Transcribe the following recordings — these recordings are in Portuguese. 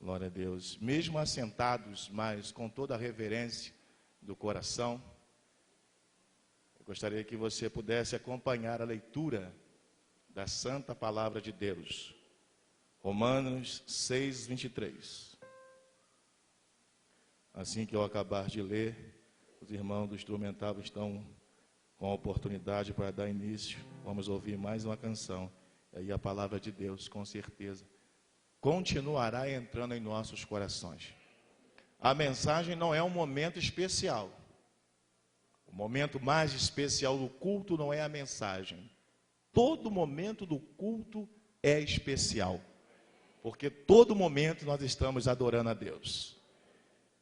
Glória a Deus. Mesmo assentados, mas com toda a reverência do coração, eu gostaria que você pudesse acompanhar a leitura da Santa Palavra de Deus. Romanos 6, 23. Assim que eu acabar de ler, os irmãos do instrumental estão com a oportunidade para dar início. Vamos ouvir mais uma canção. E aí a palavra de Deus, com certeza, continuará entrando em nossos corações. A mensagem não é um momento especial. O momento mais especial do culto não é a mensagem. Todo momento do culto é especial, porque todo momento nós estamos adorando a Deus.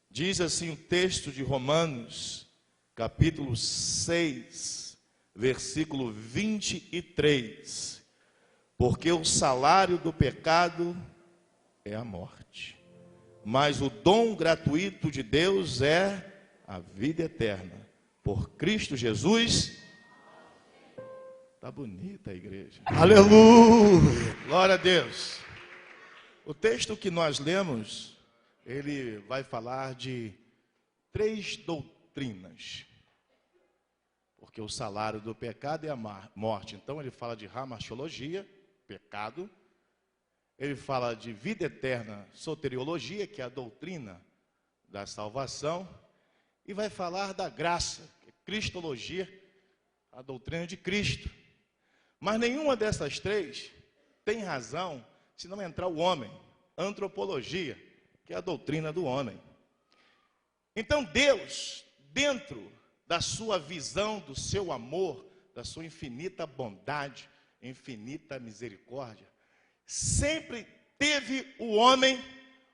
Diz assim o texto de Romanos, capítulo 6, versículo 23. Porque o salário do pecado é a morte, mas o dom gratuito de Deus é a vida eterna, por Cristo Jesus. Tá bonita a igreja. Aleluia! Glória a Deus. O texto que nós lemos, ele vai falar de 3 doutrinas. Porque o salário do pecado é a morte. Então ele fala de ramaciologia, pecado. Ele fala de vida eterna, soteriologia, que é a doutrina da salvação. E vai falar da graça, que é cristologia, a doutrina de Cristo. Mas nenhuma dessas 3 tem razão se não entrar o homem, antropologia, que é a doutrina do homem. Então Deus, dentro da sua visão, do seu amor, da sua infinita bondade, infinita misericórdia, sempre teve o homem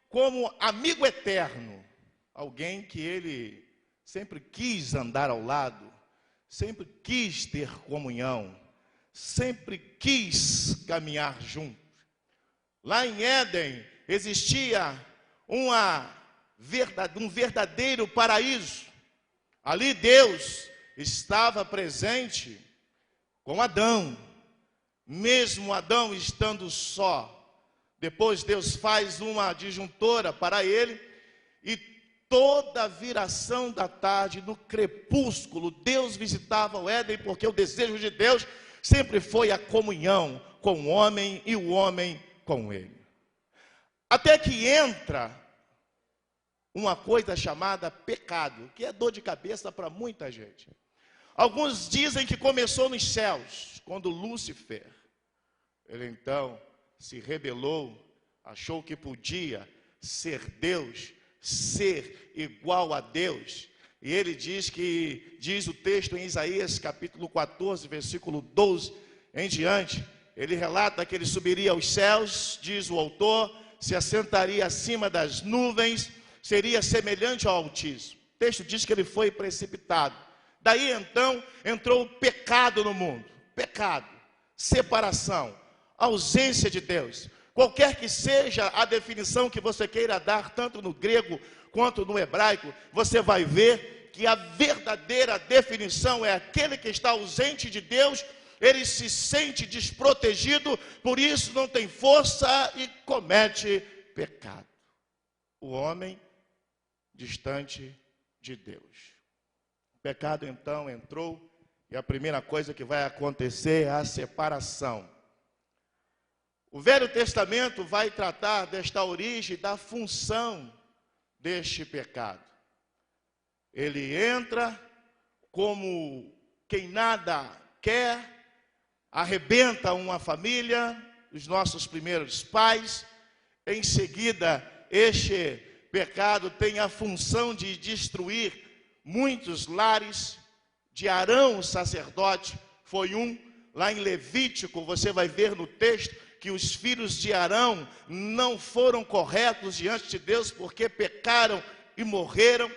como amigo eterno, alguém que ele sempre quis andar ao lado, sempre quis ter comunhão, sempre quis caminhar junto. Lá em Éden existia um verdadeiro paraíso. Ali Deus estava presente com Adão, mesmo Adão estando só. Depois Deus faz uma disjuntora para ele, e toda a viração da tarde, no crepúsculo, Deus visitava o Éden, porque o desejo de Deus sempre foi a comunhão com o homem e o homem com ele. Até que entra uma coisa chamada pecado, que é dor de cabeça para muita gente. Alguns dizem que começou nos céus, quando Lúcifer, ele então se rebelou, achou que podia ser Deus, ser igual a Deus. E ele diz o texto em Isaías capítulo 14, versículo 12 em diante, ele relata que ele subiria aos céus, diz o autor, se assentaria acima das nuvens, seria semelhante ao Altíssimo. O texto diz que ele foi precipitado. Daí então entrou o pecado no mundo. Pecado, separação, ausência de Deus. Qualquer que seja a definição que você queira dar, tanto no grego quanto no hebraico, você vai ver que a verdadeira definição é aquele que está ausente de Deus. Ele se sente desprotegido, por isso não tem força e comete pecado. O homem distante de Deus. O pecado então entrou, e a primeira coisa que vai acontecer é a separação. O Velho Testamento vai tratar desta origem, da função deste pecado. Ele entra como quem nada quer, arrebenta uma família, os nossos primeiros pais. Em seguida, este pecado tem a função de destruir muitos lares. De Arão, o sacerdote, foi um. Lá em Levítico, você vai ver no texto que os filhos de Arão não foram corretos diante de Deus, porque pecaram e morreram.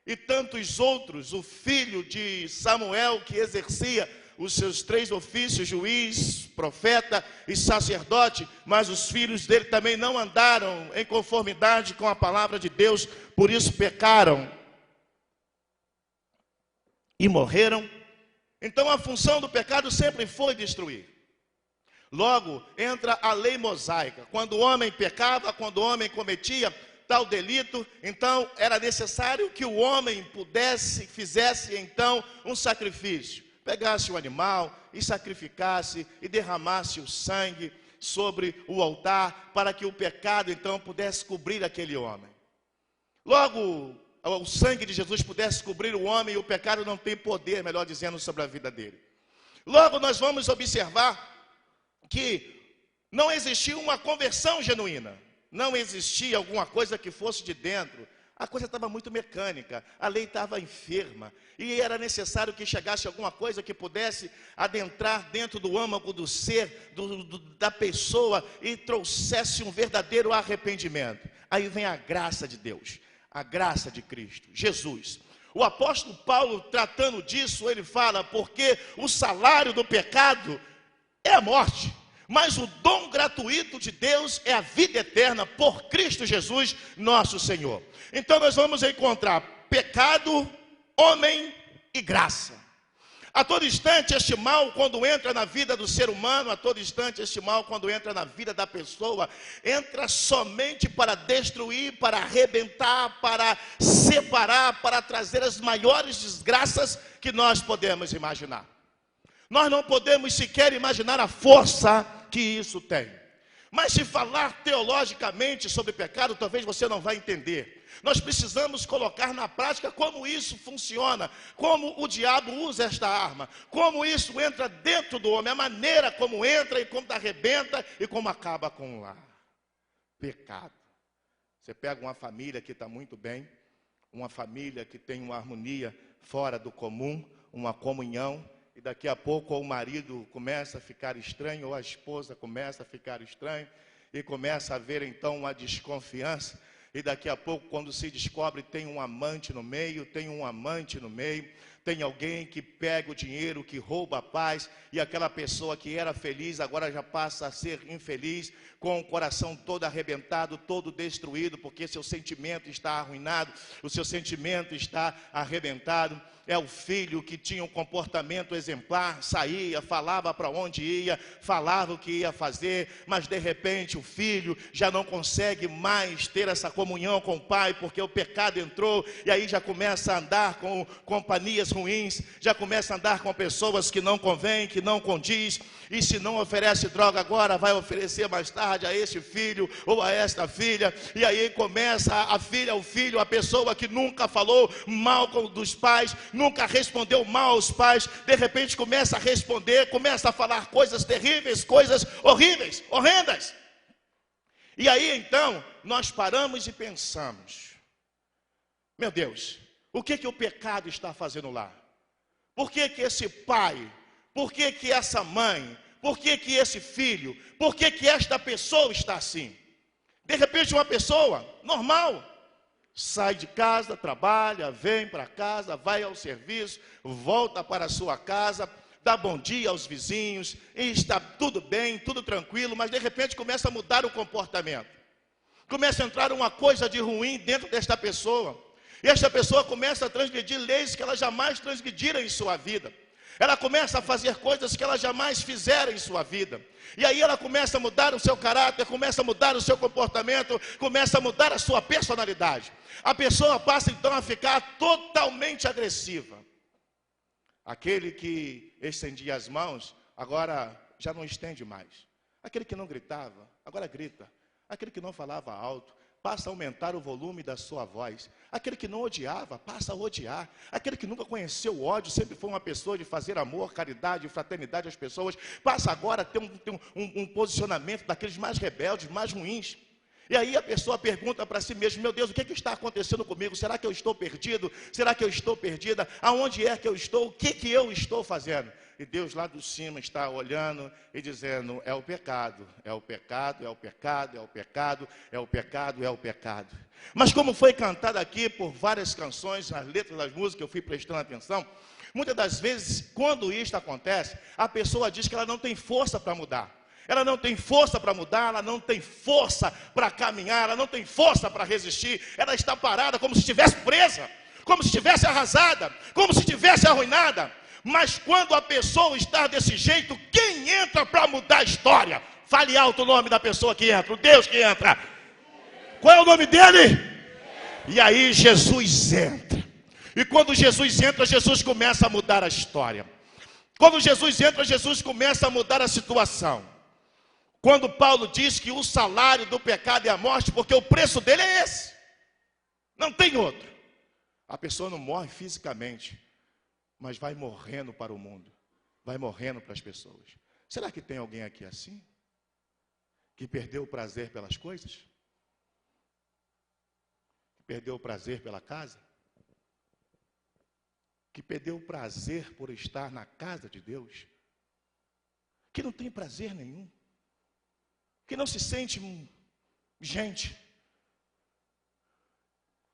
E tantos outros, o filho de Samuel, que exercia os seus 3 ofícios, juiz, profeta e sacerdote, mas os filhos dele também não andaram em conformidade com a palavra de Deus, por isso pecaram e morreram. Então a função do pecado sempre foi destruir. Logo, entra a lei mosaica. Quando o homem pecava, quando o homem cometia tal delito, então era necessário que o homem fizesse então um sacrifício. Pegasse o animal e sacrificasse e derramasse o sangue sobre o altar, para que o pecado então pudesse cobrir aquele homem. Logo, o sangue de Jesus pudesse cobrir o homem e o pecado não tem poder, melhor dizendo, sobre a vida dele. Logo, nós vamos observar que não existia uma conversão genuína, não existia alguma coisa que fosse de dentro. A coisa estava muito mecânica, a lei estava enferma, e era necessário que chegasse alguma coisa que pudesse adentrar dentro do âmago do ser, da pessoa, e trouxesse um verdadeiro arrependimento. Aí vem a graça de Deus, a graça de Cristo, Jesus. O apóstolo Paulo, tratando disso, ele fala, porque o salário do pecado é a morte, mas o dom gratuito de Deus é a vida eterna por Cristo Jesus, nosso Senhor. Então nós vamos encontrar pecado, homem e graça. A todo instante este mal, quando entra na vida do ser humano, a todo instante este mal, quando entra na vida da pessoa, entra somente para destruir, para arrebentar, para separar, para trazer as maiores desgraças que nós podemos imaginar. Nós não podemos sequer imaginar a força que isso tem. Mas se falar teologicamente sobre pecado, talvez você não vai entender. Nós precisamos colocar na prática como isso funciona, como o diabo usa esta arma, como isso entra dentro do homem, a maneira como entra e como arrebenta e como acaba com o lar. Pecado. Você pega uma família que está muito bem, uma família que tem uma harmonia fora do comum, uma comunhão, e daqui a pouco ou o marido começa a ficar estranho, ou a esposa começa a ficar estranho, e começa a haver então uma desconfiança, e daqui a pouco, quando se descobre, tem um amante no meio, tem alguém que pega o dinheiro, que rouba a paz, e aquela pessoa que era feliz, agora já passa a ser infeliz, com o coração todo arrebentado, todo destruído, porque seu sentimento está arruinado, o seu sentimento está arrebentado. É o filho que tinha um comportamento exemplar, saía, falava para onde ia, falava o que ia fazer, mas de repente o filho já não consegue mais ter essa comunhão com o pai, porque o pecado entrou, e aí já começa a andar com companhias ruins, já começa a andar com pessoas que não convém, que não condiz, e se não oferece droga agora, vai oferecer mais tarde a este filho ou a esta filha, e aí começa a filha, o filho, a pessoa que nunca falou mal dos pais, nunca respondeu mal aos pais, de repente começa a responder, começa a falar coisas terríveis, coisas horríveis, horrendas. E aí então, nós paramos e pensamos, meu Deus, o que o pecado está fazendo lá? Por que esse pai, por que essa mãe, por que esse filho, por que esta pessoa está assim? De repente uma pessoa normal, sai de casa, trabalha, vem para casa, vai ao serviço, volta para a sua casa, dá bom dia aos vizinhos, e está tudo bem, tudo tranquilo, mas de repente começa a mudar o comportamento. Começa a entrar uma coisa de ruim dentro desta pessoa. E esta pessoa começa a transgredir leis que ela jamais transgrediram em sua vida. Ela começa a fazer coisas que ela jamais fizeram em sua vida. E aí ela começa a mudar o seu caráter, começa a mudar o seu comportamento, começa a mudar a sua personalidade. A pessoa passa então a ficar totalmente agressiva. Aquele que estendia as mãos, agora já não estende mais. Aquele que não gritava, agora grita. Aquele que não falava alto, passa a aumentar o volume da sua voz. Aquele que não odiava, passa a odiar. Aquele que nunca conheceu o ódio, sempre foi uma pessoa de fazer amor, caridade, fraternidade às pessoas, passa agora a ter um posicionamento daqueles mais rebeldes, mais ruins. E aí a pessoa pergunta para si mesma, meu Deus, o que está acontecendo comigo? Será que eu estou perdido? Será que eu estou perdida? Aonde é que eu estou? O que eu estou fazendo? E Deus lá do cima está olhando e dizendo, é o pecado, é o pecado, é o pecado, é o pecado, é o pecado, é o pecado. Mas como foi cantado aqui por várias canções, as letras das músicas, eu fui prestando atenção, muitas das vezes, quando isto acontece, a pessoa diz que ela não tem força para mudar. Ela não tem força para mudar, ela não tem força para caminhar, ela não tem força para resistir. Ela está parada como se estivesse presa, como se estivesse arrasada, como se estivesse arruinada. Mas quando a pessoa está desse jeito, quem entra para mudar a história? Fale alto o nome da pessoa que entra, o Deus que entra. Qual é o nome dele? E aí Jesus entra. E quando Jesus entra, Jesus começa a mudar a história. Quando Jesus entra, Jesus começa a mudar a situação. Quando Paulo diz que o salário do pecado é a morte, porque o preço dele é esse. Não tem outro. A pessoa não morre fisicamente, mas vai morrendo para o mundo. Vai morrendo para as pessoas. Será que tem alguém aqui assim? Que perdeu o prazer pelas coisas? Que perdeu o prazer pela casa? Que perdeu o prazer por estar na casa de Deus? Que não tem prazer nenhum? Que não se sente gente?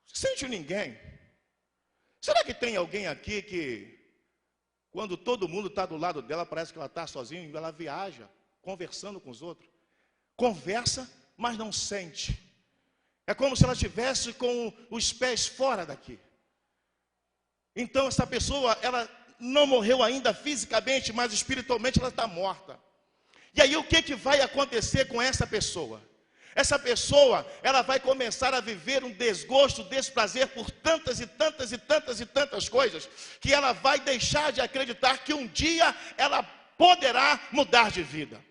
Se sente ninguém? Será que tem alguém aqui que, quando todo mundo está do lado dela, parece que ela está sozinha e ela viaja, conversando com os outros? Conversa, mas não sente. É como se ela estivesse com os pés fora daqui. Então essa pessoa, ela não morreu ainda fisicamente, mas espiritualmente ela está morta. E aí o que vai acontecer com essa pessoa? Essa pessoa, ela vai começar a viver um desgosto, desprazer por tantas e tantas e tantas e tantas coisas, que ela vai deixar de acreditar que um dia ela poderá mudar de vida.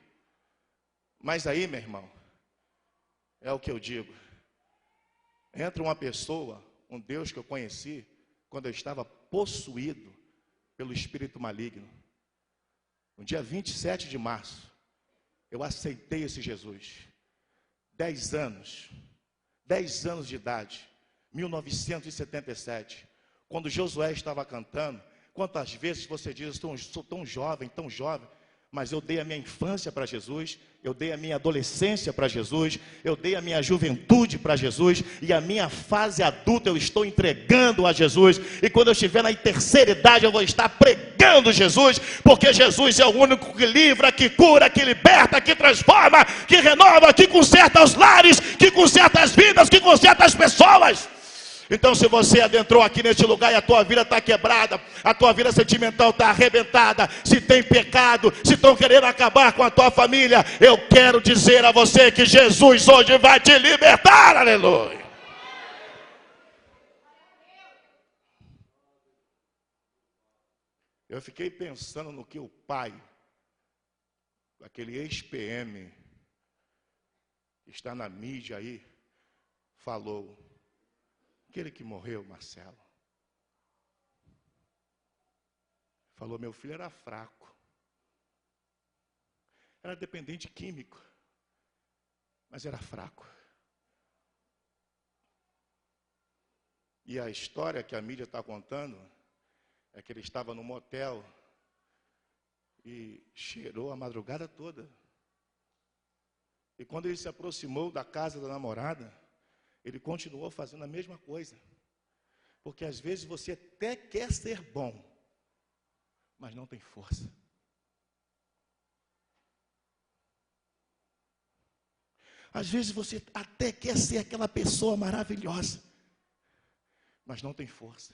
Mas aí, meu irmão, é o que eu digo. Entra uma pessoa, um Deus que eu conheci, quando eu estava possuído pelo espírito maligno. No dia 27 de março, eu aceitei esse Jesus. 10 anos de idade, 1977, quando Josué estava cantando. Quantas vezes você diz, sou tão jovem, mas eu dei a minha infância para Jesus, eu dei a minha adolescência para Jesus, eu dei a minha juventude para Jesus, e a minha fase adulta eu estou entregando a Jesus, e quando eu estiver na terceira idade eu vou estar pregando Jesus, porque Jesus é o único que livra, que cura, que liberta, que transforma, que renova, que conserta os lares, que conserta as vidas, que conserta as pessoas. Então, se você adentrou aqui neste lugar e a tua vida está quebrada, a tua vida sentimental está arrebentada, se tem pecado, se estão querendo acabar com a tua família, eu quero dizer a você que Jesus hoje vai te libertar, aleluia. Eu fiquei pensando no que o pai, aquele ex-PM, que está na mídia aí, falou. Aquele que morreu, Marcelo, falou, meu filho era fraco, era dependente químico, mas era fraco. E a história que a mídia está contando é que ele estava no motel e cheirou a madrugada toda. E quando ele se aproximou da casa da namorada, ele continuou fazendo a mesma coisa. Porque às vezes você até quer ser bom, mas não tem força. Às vezes você até quer ser aquela pessoa maravilhosa, mas não tem força.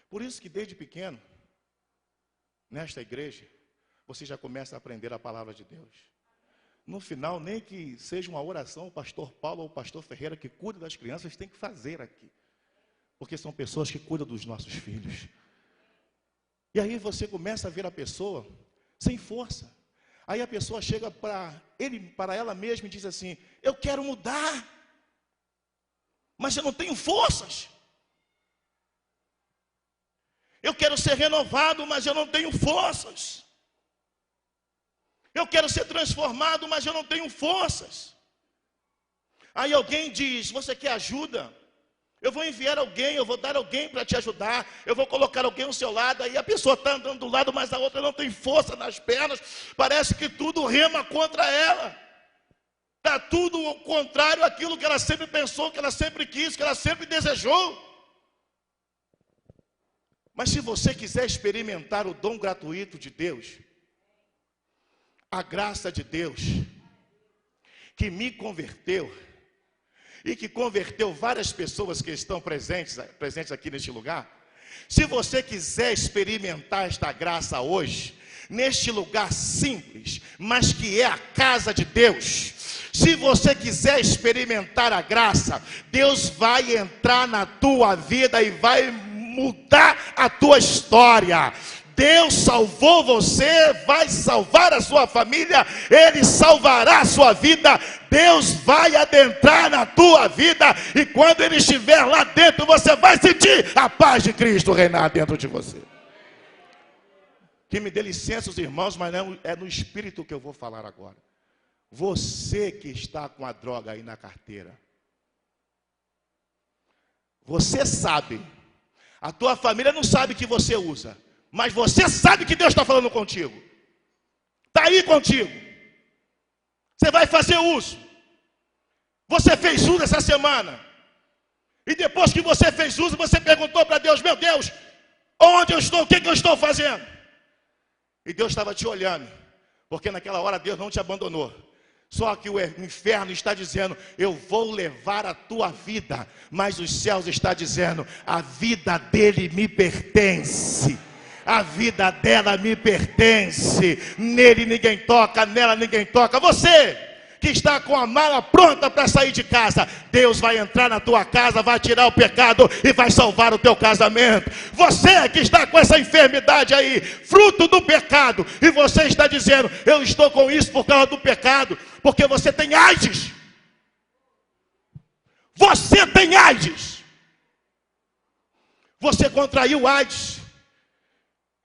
Por isso que desde pequeno, nesta igreja, você já começa a aprender a palavra de Deus. No final, nem que seja uma oração, o pastor Paulo ou o pastor Ferreira que cuida das crianças tem que fazer aqui. Porque são pessoas que cuidam dos nossos filhos. E aí você começa a ver a pessoa sem força. Aí a pessoa chega para ela mesma e diz assim, eu quero mudar, mas eu não tenho forças. Eu quero ser renovado, mas eu não tenho forças. Eu quero ser transformado, mas eu não tenho forças. Aí alguém diz, você quer ajuda? Eu vou enviar alguém, eu vou dar alguém para te ajudar. Eu vou colocar alguém ao seu lado. Aí a pessoa está andando do lado, mas a outra não tem força nas pernas. Parece que tudo rema contra ela. Está tudo ao contrário daquilo que ela sempre pensou, que ela sempre quis, que ela sempre desejou. Mas se você quiser experimentar o dom gratuito de Deus, a graça de Deus, que me converteu, e que converteu várias pessoas que estão presentes aqui neste lugar, Se você quiser experimentar esta graça hoje, neste lugar simples, mas que é a casa de Deus, se você quiser experimentar a graça, Deus vai entrar na tua vida e vai mudar a tua história. Deus salvou você, vai salvar a sua família, Ele salvará a sua vida. Deus vai adentrar na tua vida, e quando Ele estiver lá dentro, você vai sentir a paz de Cristo reinar dentro de você. Que me dê licença os irmãos, mas não é no espírito que eu vou falar agora. Você que está com a droga aí na carteira, você sabe, a tua família não sabe que você usa, mas você sabe que Deus está falando contigo. Está aí contigo. Você vai fazer uso. Você fez uso essa semana. E depois que você fez uso, você perguntou para Deus: meu Deus, onde eu estou? O que eu estou fazendo? E Deus estava te olhando. Porque naquela hora Deus não te abandonou. Só que o inferno está dizendo: eu vou levar a tua vida. Mas os céus está dizendo: a vida dele me pertence. A vida dela me pertence. Nele ninguém toca, nela ninguém toca. Você que está com a mala pronta para sair de casa, Deus vai entrar na tua casa, vai tirar o pecado e vai salvar o teu casamento. Você que está com essa enfermidade aí, fruto do pecado, e você está dizendo: eu estou com isso por causa do pecado, porque você tem AIDS. Você tem AIDS. Você contraiu AIDS.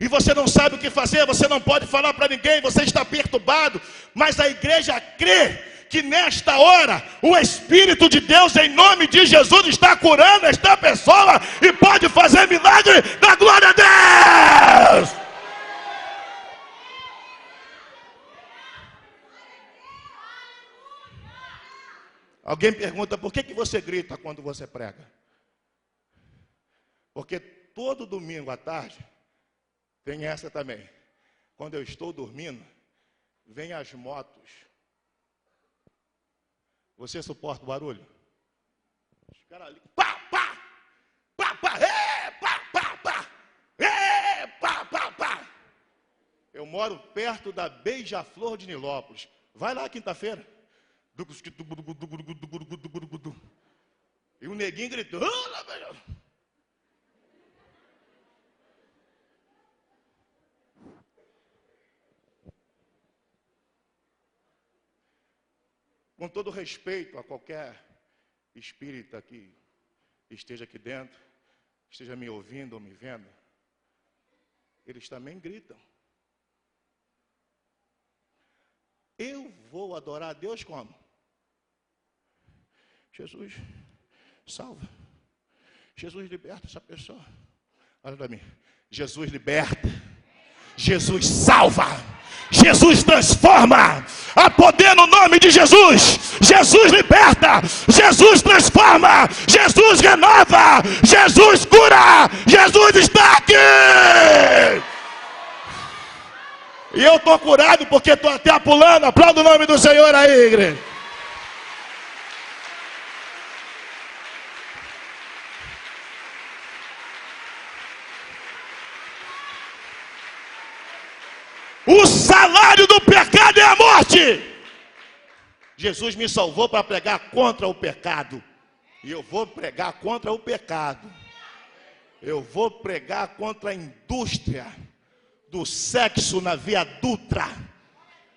E você não sabe o que fazer, você não pode falar para ninguém, você está perturbado. Mas a igreja crê que nesta hora o Espírito de Deus, em nome de Jesus, está curando esta pessoa e pode fazer milagre da glória a Deus. Alguém pergunta: por que você grita quando você prega? Porque todo domingo à tarde tem essa também. Quando eu estou dormindo, vem as motos. Você suporta o barulho? Os caras ali, pá, pá, pá, pá, pá, pá, pá, pá, pá, pá. Eu moro perto da Beija-Flor de Nilópolis. Vai lá quinta-feira. E o neguinho gritou: com todo respeito a qualquer espírita que esteja aqui dentro, esteja me ouvindo ou me vendo, eles também gritam. Eu vou adorar a Deus como? Jesus, salva. Jesus, liberta essa pessoa. Olha para mim. Jesus liberta. Jesus salva. Jesus transforma. Há poder no nome de Jesus. Jesus liberta. Jesus transforma. Jesus renova. Jesus cura. Jesus está aqui. E eu estou curado porque estou até pulando. Aplauda o nome do Senhor aí, igreja. O salário do pecado é a morte. Jesus me salvou para pregar contra o pecado. E eu vou pregar contra o pecado. Eu vou pregar contra a indústria do sexo na via Dutra.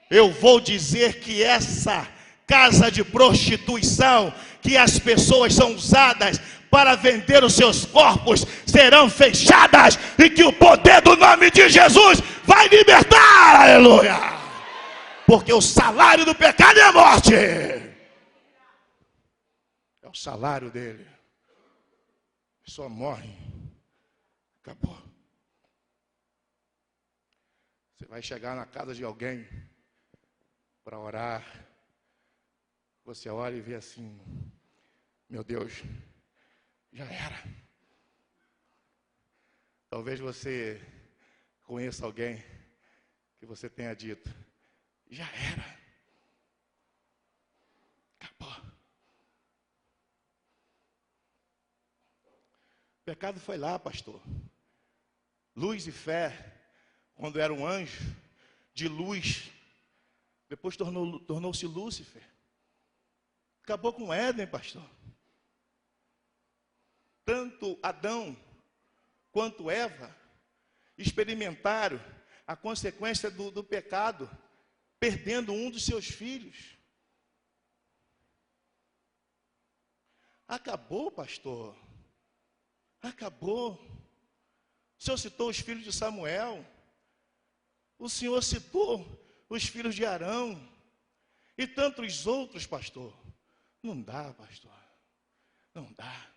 Eu vou dizer que essa casa de prostituição, que as pessoas são usadas para vender os seus corpos, serão fechadas, e que o poder do nome de Jesus vai libertar, aleluia, porque o salário do pecado é a morte, é o salário dele, só morre, acabou. Você vai chegar na casa de alguém para orar, você olha e vê assim: meu Deus, já era. Talvez você conheça alguém que você tenha dito: já era, acabou. O pecado foi lá, pastor. Lúcifer, quando era um anjo de luz, depois tornou-se Lúcifer. Acabou com Éden, pastor. Tanto Adão quanto Eva experimentaram a consequência do pecado, perdendo um dos seus filhos. Acabou, pastor. Acabou. O Senhor citou os filhos de Samuel. O Senhor citou os filhos de Arão. E tantos outros, pastor. Não dá, pastor. Não dá.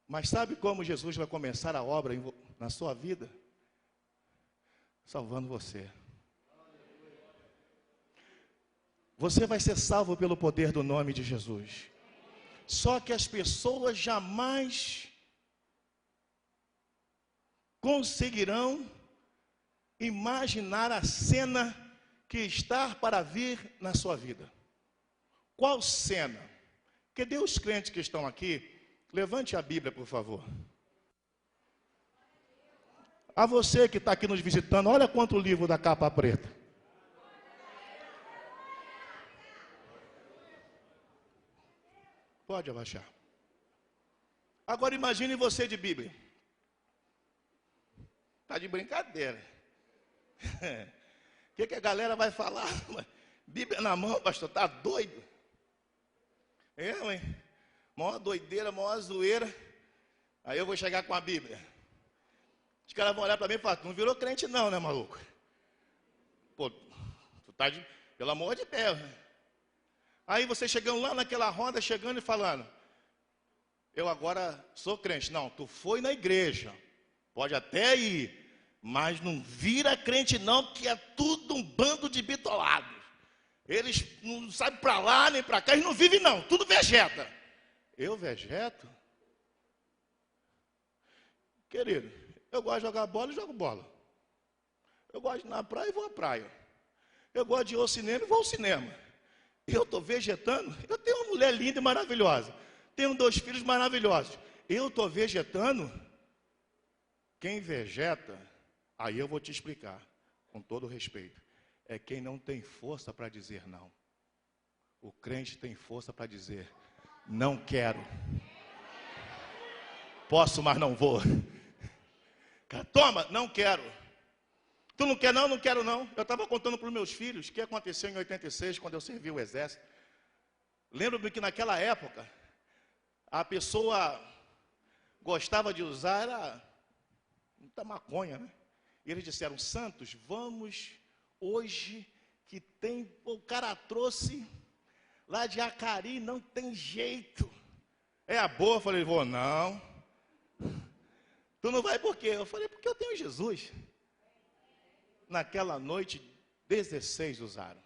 Mas sabe como Jesus vai começar a obra na sua vida? Salvando você. Você vai ser salvo pelo poder do nome de Jesus. Só que as pessoas jamais conseguirão imaginar a cena que está para vir na sua vida. Qual cena? Cadê os crentes que estão aqui? Levante a Bíblia, por favor. A você que está aqui nos visitando, olha quanto livro da capa preta. Pode abaixar. Agora imagine você de Bíblia. Está de brincadeira. O que a galera vai falar? Bíblia na mão, pastor, está doido? Hein? Maior doideira, maior zoeira. Aí eu vou chegar com a Bíblia. Os caras vão olhar para mim e falar, não virou crente não, né, maluco? Pô, tu tá de, pelo amor de Deus, né? Aí você chegando lá naquela roda, chegando e falando, eu agora sou crente. Não, tu foi na igreja, pode até ir, mas não vira crente não, que é tudo um bando de bitolados. Eles não sabem para lá nem para cá, eles não vivem não, tudo vegeta. Eu vegeto? Querido, eu gosto de jogar bola e jogo bola. Eu gosto de ir na praia e vou à praia. Eu gosto de ir ao cinema e vou ao cinema. Eu estou vegetando? Eu tenho uma mulher linda e maravilhosa. Tenho 2 filhos maravilhosos. Eu estou vegetando? Quem vegeta, aí eu vou te explicar, com todo respeito, é quem não tem força para dizer não. O crente tem força para dizer não quero. Posso, mas não vou. Toma, não quero. Tu não quer não? Não quero não. Eu estava contando para os meus filhos o que aconteceu em 86, quando eu servi o exército. Lembro-me que naquela época, a pessoa gostava de usar era muita maconha, né? E eles disseram, Santos, vamos hoje que tem, o cara trouxe lá de Acari, não tem jeito. É a boa? Eu falei, vou não. Tu não vai por quê? Eu falei, porque eu tenho Jesus. Naquela noite, 16 usaram.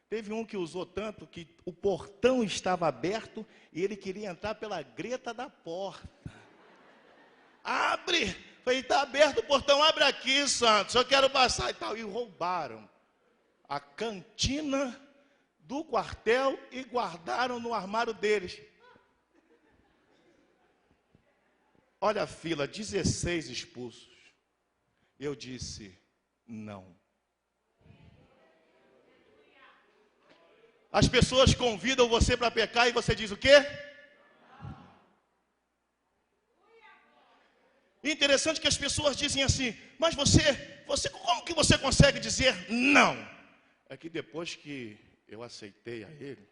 Teve um que usou tanto que o portão estava aberto e ele queria entrar pela greta da porta. Abre! Falei, está aberto o portão, abre aqui, Santos, eu quero passar e tal. E roubaram a cantina do quartel e guardaram no armário deles. Olha a fila, 16 expulsos. Eu disse, não. As pessoas convidam você para pecar e você diz o quê? Interessante que as pessoas dizem assim, mas você, como que você consegue dizer não? É que depois que eu aceitei a Ele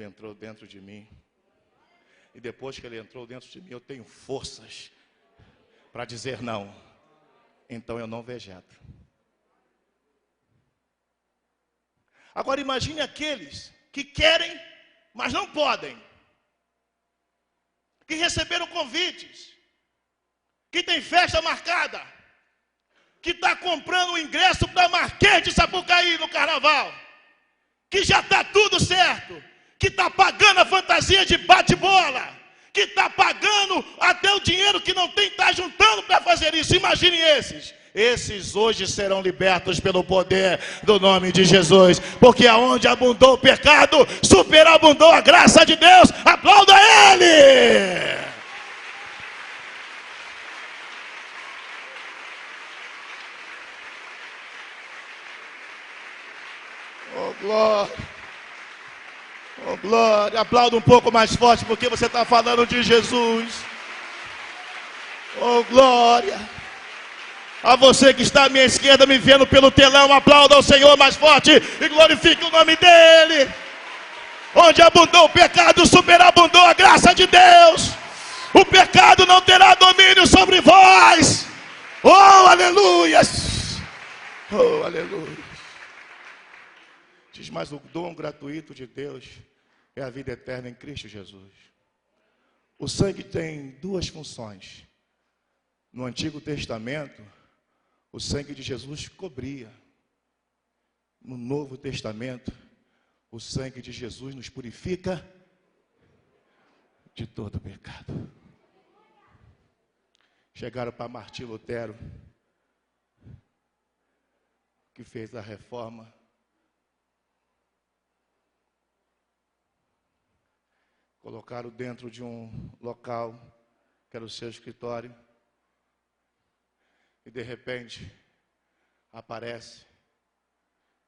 entrou dentro de mim. E depois que Ele entrou dentro de mim, eu tenho forças para dizer não. Então eu não vegeto. Agora imagine aqueles que querem, mas não podem. Que receberam convites. Que tem festa marcada. Que está comprando o ingresso para Marquês de Sapucaí no carnaval. Que já está tudo certo. Que está pagando a fantasia de bate-bola. Que está pagando até o dinheiro que não tem, está juntando para fazer isso. Imagine esses. Esses hoje serão libertos pelo poder do nome de Jesus. Porque aonde abundou o pecado, superabundou a graça de Deus. Aplauda Ele! glória. Oh, glória. Aplauda um pouco mais forte, porque você está falando de Jesus. Oh, glória. A você que está à minha esquerda, me vendo pelo telão, aplauda ao Senhor mais forte e glorifique o nome dEle. Onde abundou o pecado, superabundou a graça de Deus. O pecado não terá domínio sobre vós. Oh, aleluia. Oh, aleluia. Diz, mas o dom gratuito de Deus é a vida eterna em Cristo Jesus. O sangue tem duas funções. No Antigo Testamento, o sangue de Jesus cobria. No Novo Testamento, o sangue de Jesus nos purifica de todo pecado. Chegaram para Martim Lutero, que fez a reforma. Colocaram dentro de um local, que era o seu escritório. E de repente, aparece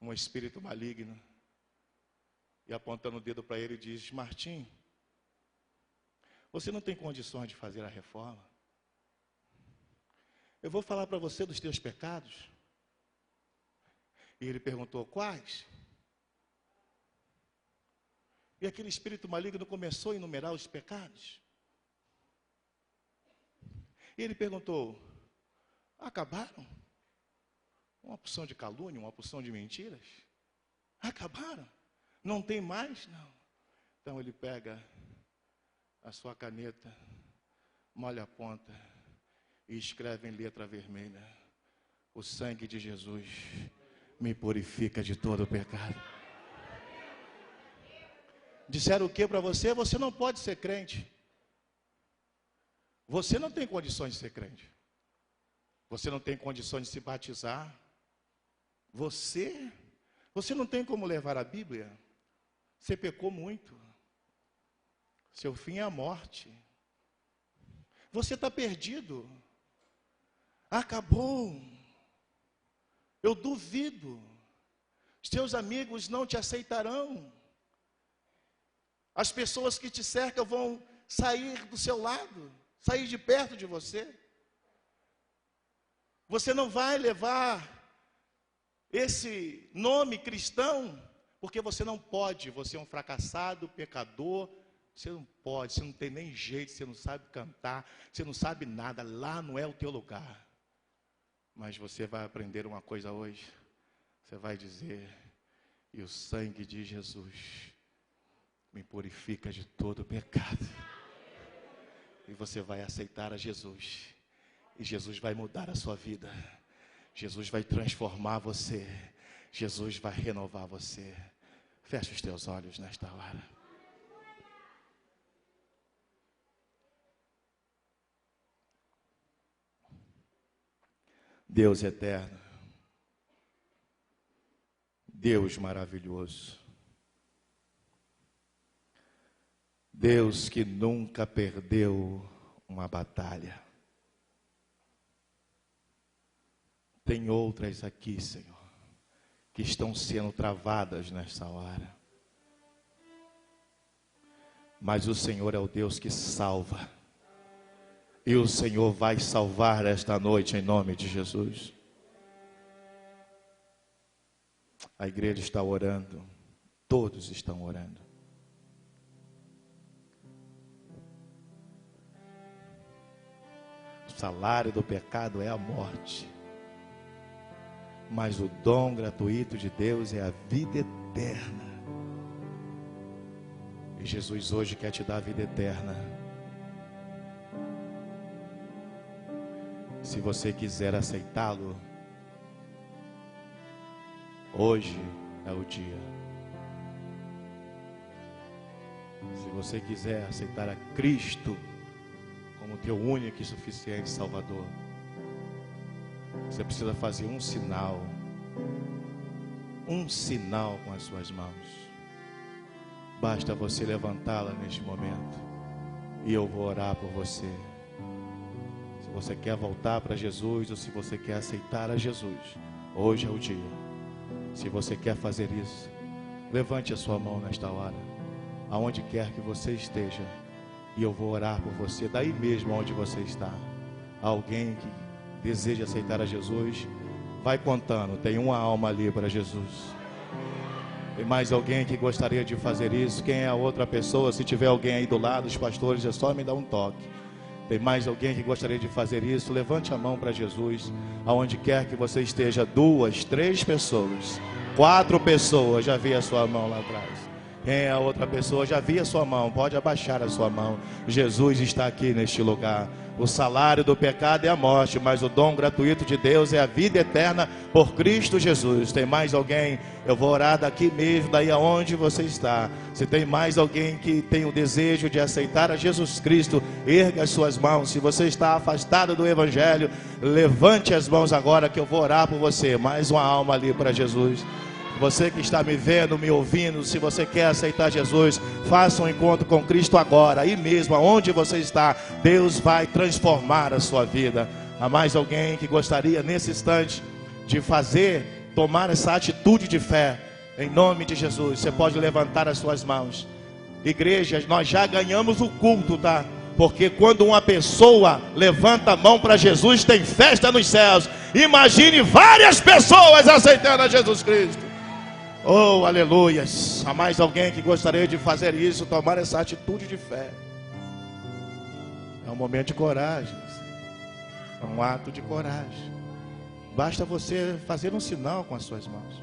um espírito maligno. E apontando o dedo para ele, diz: Martim, você não tem condições de fazer a reforma. Eu vou falar para você dos teus pecados. E ele perguntou: quais? E aquele espírito maligno começou a enumerar os pecados. E ele perguntou: acabaram? Uma porção de calúnia, uma porção de mentiras? Acabaram? Não tem mais? Não. Então ele pega a sua caneta, molha a ponta e escreve em letra vermelha: o sangue de Jesus me purifica de todo o pecado. Disseram o que para você? Você não pode ser crente. Você não tem condições de ser crente. Você não tem condições de se batizar. Você não tem como levar a Bíblia. Você pecou muito. Seu fim é a morte. Você está perdido. Acabou. Eu duvido. Os teus amigos não te aceitarão. As pessoas que te cercam vão sair do seu lado, sair de perto de você. Você não vai levar esse nome cristão, porque você não pode. Você é um fracassado, pecador. Você não pode, você não tem nem jeito, você não sabe cantar, você não sabe nada. Lá não é o teu lugar. Mas você vai aprender uma coisa hoje. Você vai dizer: e o sangue de Jesus me purifica de todo pecado. E você vai aceitar a Jesus. E Jesus vai mudar a sua vida. Jesus vai transformar você. Jesus vai renovar você. Feche os teus olhos nesta hora. Deus eterno, Deus maravilhoso, Deus que nunca perdeu uma batalha. Tem outras aqui, Senhor, que estão sendo travadas nesta hora. Mas o Senhor é o Deus que salva. E o Senhor vai salvar esta noite em nome de Jesus. A igreja está orando. Todos estão orando. O salário do pecado é a morte. Mas o dom gratuito de Deus é a vida eterna. E Jesus hoje quer te dar a vida eterna. Se você quiser aceitá-lo, hoje é o dia. Se você quiser aceitar a Cristo como teu único e suficiente Salvador, você precisa fazer um sinal com as suas mãos. Basta você levantá-la neste momento e eu vou orar por você. Se você quer voltar para Jesus ou se você quer aceitar a Jesus, hoje é o dia. Se você quer fazer isso, Levante a sua mão nesta hora, aonde quer que você esteja, e eu vou orar por você, daí mesmo onde você está. Alguém que deseja aceitar a Jesus, vai contando, tem uma alma ali para Jesus. Tem mais alguém que gostaria de fazer isso? Quem é a outra pessoa? Se tiver alguém aí do lado, os pastores, é só me dar um toque. Tem mais alguém que gostaria de fazer isso? Levante a mão para Jesus, aonde quer que você esteja. 2, 3 pessoas, 4 pessoas, já vi a sua mão lá atrás. Quem é a outra pessoa? Já vi a sua mão, pode abaixar a sua mão. Jesus está aqui neste lugar. O salário do pecado é a morte, mas o dom gratuito de Deus é a vida eterna por Cristo Jesus. Tem mais alguém? Eu vou orar daqui mesmo, daí aonde você está. Se tem mais alguém que tem o desejo de aceitar a Jesus Cristo, erga as suas mãos. Se você está afastado do Evangelho, levante as mãos agora que eu vou orar por você. Mais uma alma ali para Jesus. Você que está me vendo, me ouvindo, se você quer aceitar Jesus, faça um encontro com Cristo agora, aí mesmo, aonde você está. Deus vai transformar a sua vida. Há mais alguém que gostaria nesse instante de tomar essa atitude de fé, em nome de Jesus? Você pode levantar as suas mãos. Igreja, nós já ganhamos o culto, tá? Porque quando uma pessoa levanta a mão para Jesus, tem festa nos céus. Imagine várias pessoas aceitando a Jesus Cristo. Oh, aleluias. Há mais alguém que gostaria de fazer isso, tomar essa atitude de fé? É um momento de coragem. É um ato de coragem. Basta você fazer um sinal com as suas mãos.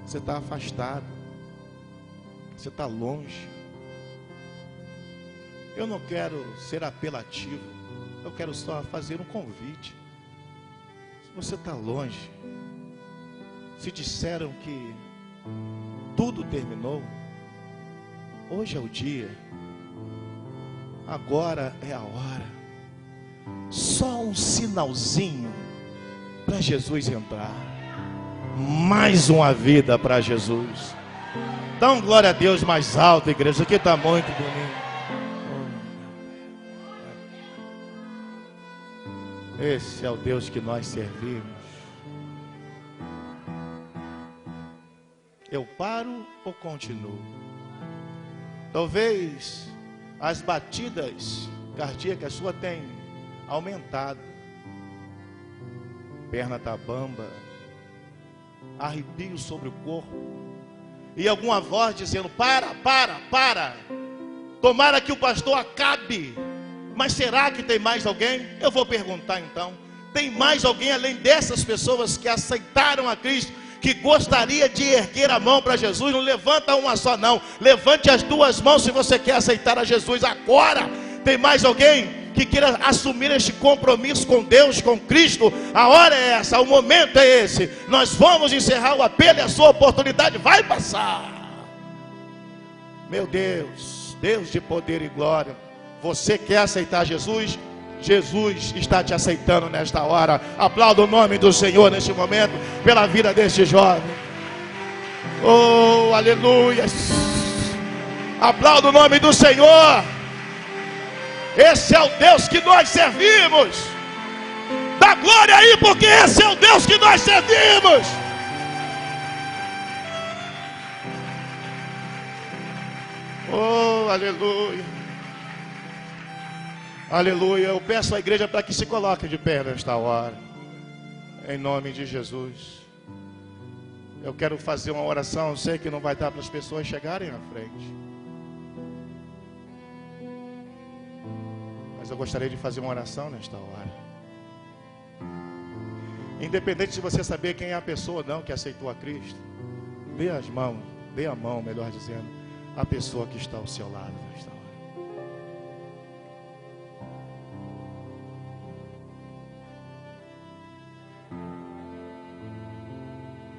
Você está afastado. Você está longe. Eu não quero ser apelativo. Eu quero só fazer um convite. Se você está longe, se disseram que tudo terminou, hoje é o dia, agora é a hora, só um sinalzinho para Jesus entrar, mais uma vida para Jesus. Dá um glória a Deus mais alto, igreja, aqui está muito bonito. Esse é o Deus que nós servimos. Eu paro ou continuo? Talvez as batidas cardíacas sua tenham aumentado. Perna está bamba, arrepio sobre o corpo. E alguma voz dizendo: para. Tomara que o pastor acabe. Mas será que tem mais alguém? Eu vou perguntar então. Tem mais alguém além dessas pessoas que aceitaram a Cristo, que gostaria de erguer a mão para Jesus? Não levanta uma só não, levante as duas mãos se você quer aceitar a Jesus agora. Tem mais alguém que queira assumir este compromisso com Deus, com Cristo? A hora é essa, o momento é esse. Nós vamos encerrar o apelo e a sua oportunidade vai passar. Meu Deus, Deus de poder e glória, você quer aceitar Jesus? Jesus está te aceitando nesta hora. Aplauda o nome do Senhor neste momento pela vida deste jovem. Oh, aleluia. Aplauda o nome do Senhor. Esse é o Deus que nós servimos. Dá glória aí, porque esse é o Deus que nós servimos. Oh, aleluia. Aleluia. Eu peço à igreja para que se coloque de pé nesta hora, em nome de Jesus. Eu quero fazer uma oração. Eu sei que não vai dar para as pessoas chegarem à frente, mas eu gostaria de fazer uma oração nesta hora. Independente de você saber quem é a pessoa ou não que aceitou a Cristo, dê a mão, melhor dizendo, à pessoa que está ao seu lado nesta hora.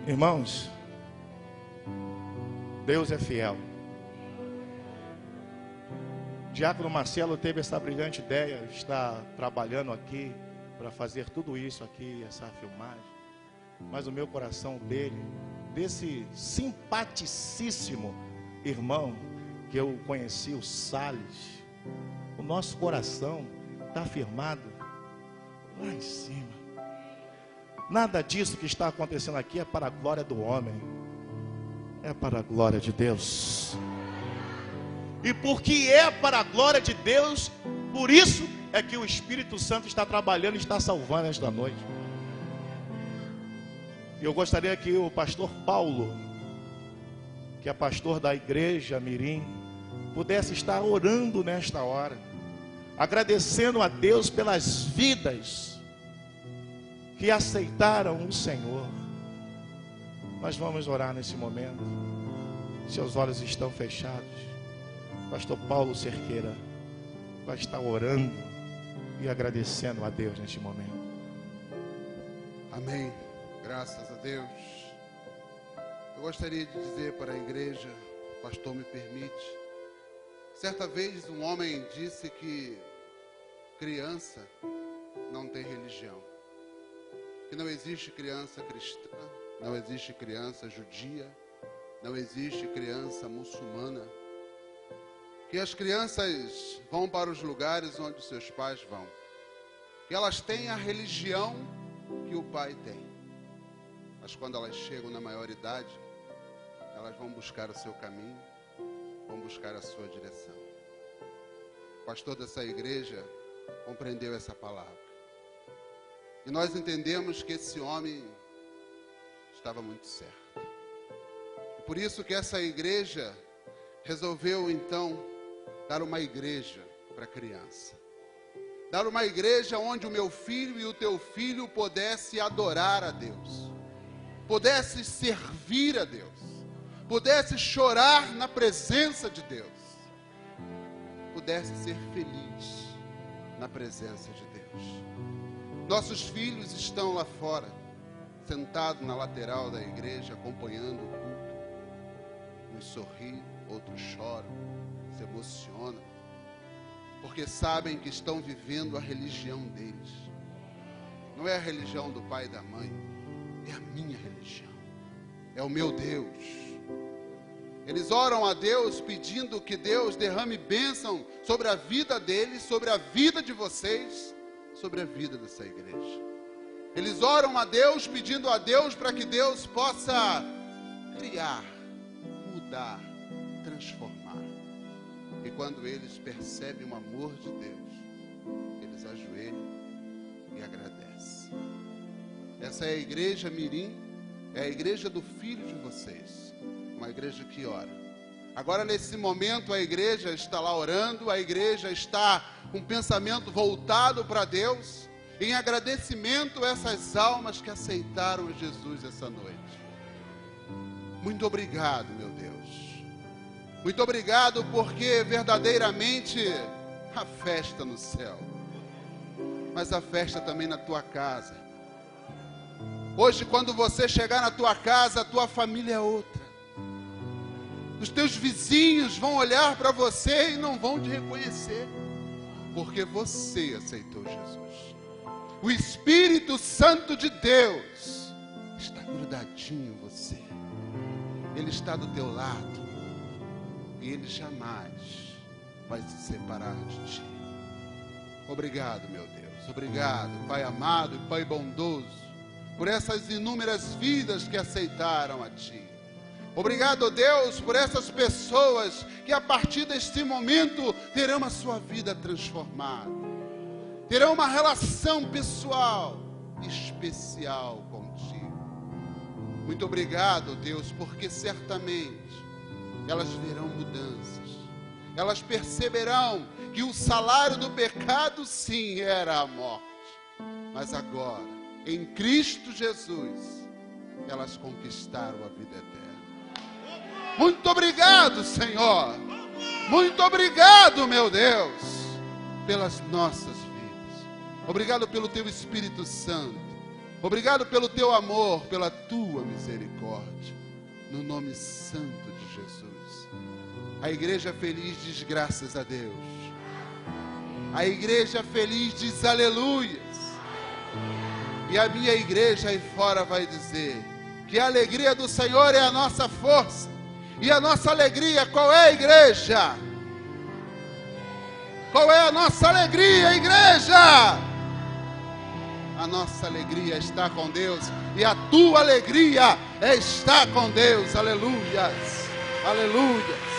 Irmãos, Deus é fiel. Diácono Marcelo teve essa brilhante ideia, está trabalhando aqui para fazer tudo isso aqui, essa filmagem. Mas o meu coração desse simpaticíssimo irmão que eu conheci, o Salles, o nosso coração está firmado lá em cima. Nada disso que está acontecendo aqui é para a glória do homem. é para a glória de Deus. E porque é para a glória de Deus, por isso é que o Espírito Santo está trabalhando e está salvando esta noite. E eu gostaria que o pastor Paulo, que é pastor da igreja Mirim, pudesse estar orando nesta hora, agradecendo a Deus pelas vidas que aceitaram o Senhor. Nós vamos orar nesse momento. Seus olhos estão fechados. Pastor Paulo Cerqueira vai estar orando e agradecendo a Deus neste momento. Amém. Graças a Deus. Eu gostaria de dizer para a igreja, pastor, me permite. Certa vez um homem disse que criança não tem religião. Que não existe criança cristã, não existe criança judia, não existe criança muçulmana. Que as crianças vão para os lugares onde seus pais vão. Que elas têm a religião que o pai tem. Mas quando elas chegam na maioridade, elas vão buscar o seu caminho, vão buscar a sua direção. O pastor dessa igreja compreendeu essa palavra. E nós entendemos que esse homem estava muito certo. E por isso que essa igreja resolveu então dar uma igreja para criança. Dar uma igreja onde o meu filho e o teu filho pudesse adorar a Deus. Pudesse servir a Deus. Pudesse chorar na presença de Deus. Pudesse ser feliz na presença de Deus. Nossos filhos estão lá fora, sentados na lateral da igreja, acompanhando o culto. Uns sorriem, outros choram, se emocionam, porque sabem que estão vivendo a religião deles. Não é a religião do pai e da mãe, é a minha religião, é o meu Deus. Eles oram a Deus pedindo que Deus derrame bênção sobre a vida deles, sobre a vida de vocês, sobre a vida dessa igreja. Eles oram a Deus pedindo a Deus para que Deus possa criar, mudar, transformar. E quando eles percebem o amor de Deus, eles ajoelham e agradecem. Essa é a igreja Mirim, é a igreja do filho de vocês, uma igreja que ora. Agora nesse momento a igreja está lá orando, a igreja está com um pensamento voltado para Deus, em agradecimento a essas almas que aceitaram Jesus essa noite. Muito obrigado, meu Deus. Muito obrigado porque verdadeiramente a festa no céu, mas a festa também na tua casa. Hoje, quando você chegar na tua casa, a tua família é outra. Os teus vizinhos vão olhar para você e não vão te reconhecer, porque você aceitou Jesus. O Espírito Santo de Deus está grudadinho em você. Ele está do teu lado e Ele jamais vai se separar de ti. Obrigado, meu Deus. Obrigado, Pai amado e Pai bondoso, por essas inúmeras vidas que aceitaram a Ti. Obrigado, Deus, por essas pessoas que a partir deste momento terão a sua vida transformada. Terão uma relação pessoal, especial contigo. Muito obrigado, Deus, porque certamente elas verão mudanças. Elas perceberão que o salário do pecado, sim, era a morte. Mas agora, em Cristo Jesus, elas conquistaram a vida eterna. Muito obrigado, Senhor. Muito obrigado, meu Deus, pelas nossas vidas. Obrigado pelo Teu Espírito Santo. Obrigado pelo Teu amor, pela Tua misericórdia. No nome santo de Jesus. A igreja feliz diz graças a Deus. A igreja feliz diz aleluias. E a minha igreja aí fora vai dizer que a alegria do Senhor é a nossa força. E a nossa alegria, qual é, igreja? Qual é a nossa alegria, igreja? A nossa alegria está com Deus. E a tua alegria está com Deus. Aleluias. Aleluia.